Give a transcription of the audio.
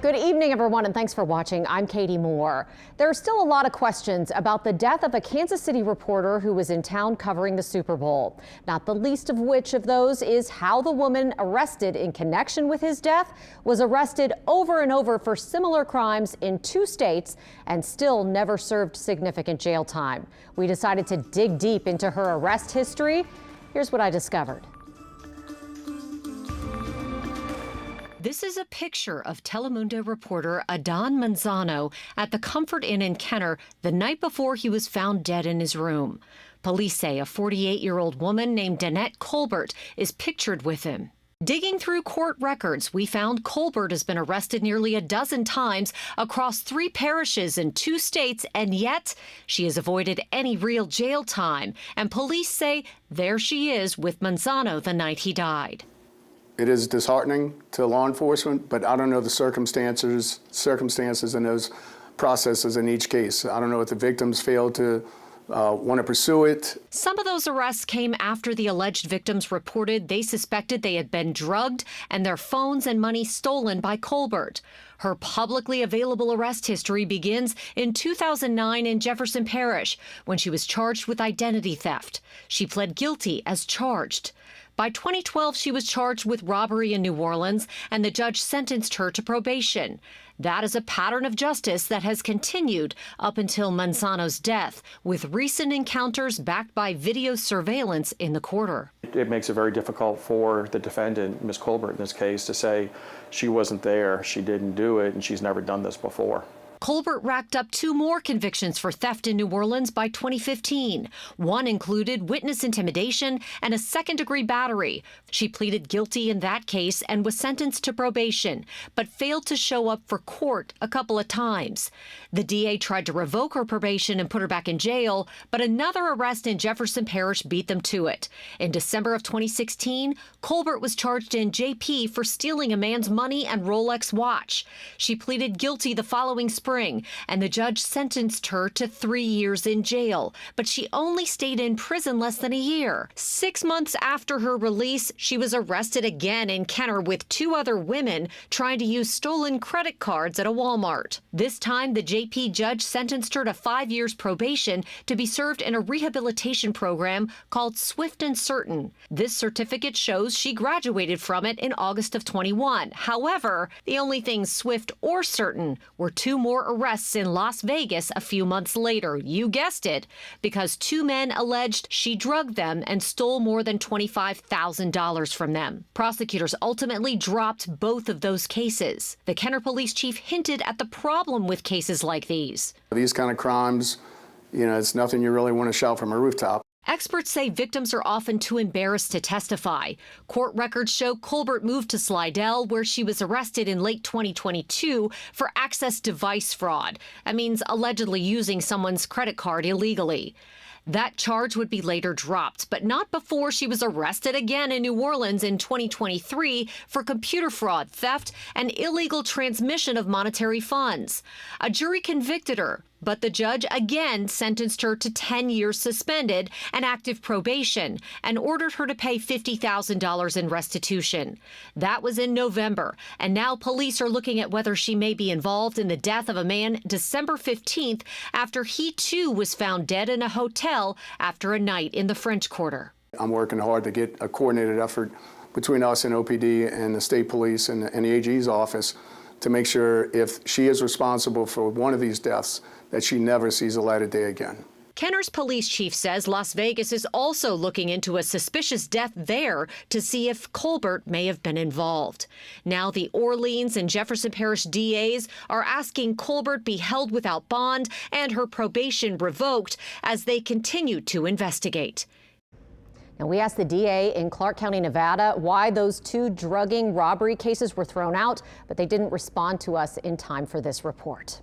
Good evening, everyone, and thanks for watching. I'm Katie Moore. There are still a lot of questions about the death of a Kansas City reporter who was in town covering the Super Bowl. Not the least of which of those is how the woman arrested in connection with his death was arrested over and over for similar crimes in 2 states and still never served significant jail time. We decided to dig deep into her arrest history. Here's what I discovered. This is a picture of Telemundo reporter Adán Manzano at the Comfort Inn in Kenner the night before he was found dead in his room. Police say a 48-year-old woman named Danette Colbert is pictured with him. Digging through court records, we found Colbert has been arrested nearly a dozen times across 3 parishes in 2 states, and yet she has avoided any real jail time. And police say there she is with Manzano the night he died. It is disheartening to law enforcement, but I don't know the circumstances and those processes in each case. I don't know if the victims failed to want to pursue it. Some of those arrests came after the alleged victims reported they suspected they had been drugged and their phones and money stolen by Colbert. Her publicly available arrest history begins in 2009 in Jefferson Parish when she was charged with identity theft. She pled guilty as charged. By 2012, she was charged with robbery in New Orleans, and the judge sentenced her to probation. That is a pattern of justice that has continued up until Manzano's death, with recent encounters backed by video surveillance in the quarter. It makes it very difficult for the defendant, Ms. Colbert in this case, to say she wasn't there, she didn't do it, and she's never done this before. Colbert racked up 2 more convictions for theft in New Orleans by 2015. One included witness intimidation and a second-degree battery. She pleaded guilty in that case and was sentenced to probation, but failed to show up for court a couple of times. The DA tried to revoke her probation and put her back in jail, but another arrest in Jefferson Parish beat them to it. In December of 2016, Colbert was charged in JP for stealing a man's money and Rolex watch. She pleaded guilty the following spring, and the judge sentenced her to 3 years in jail, but she only stayed in prison less than a year. 6 months after her release, she was arrested again in Kenner with 2 other women trying to use stolen credit cards at a Walmart. This time, the JP judge sentenced her to 5 years probation to be served in a rehabilitation program called Swift and Certain. This certificate shows she graduated from it in August of 21. However, the only things swift or certain were 2 more arrests in Las Vegas a few months later. You guessed it, because 2 men alleged she drugged them and stole more than $25,000 from them. Prosecutors ultimately dropped both of those cases. The Kenner police chief hinted at the problem with cases like these. These kind of crimes, it's nothing you really want to shout from a rooftop. Experts say victims are often too embarrassed to testify. Court records show Colbert moved to Slidell, where she was arrested in late 2022 for access device fraud. That means allegedly using someone's credit card illegally. That charge would be later dropped, but not before she was arrested again in New Orleans in 2023 for computer fraud, theft, and illegal transmission of monetary funds. A jury convicted her, but the judge again sentenced her to 10 years suspended and active probation and ordered her to pay $50,000 in restitution. That was in November, and now police are looking at whether she may be involved in the death of a man December 15th after he too was found dead in a hotel after a night in the French Quarter. I'm working hard to get a coordinated effort between us and OPD and the state police and the AG's office to make sure if she is responsible for one of these deaths, that she never sees the light of day again. Kenner's police chief says Las Vegas is also looking into a suspicious death there to see if Colbert may have been involved. Now the Orleans and Jefferson Parish DAs are asking Colbert be held without bond and her probation revoked as they continue to investigate. Now, we asked the DA in Clark County, Nevada, why those 2 drugging robbery cases were thrown out, but they didn't respond to us in time for this report.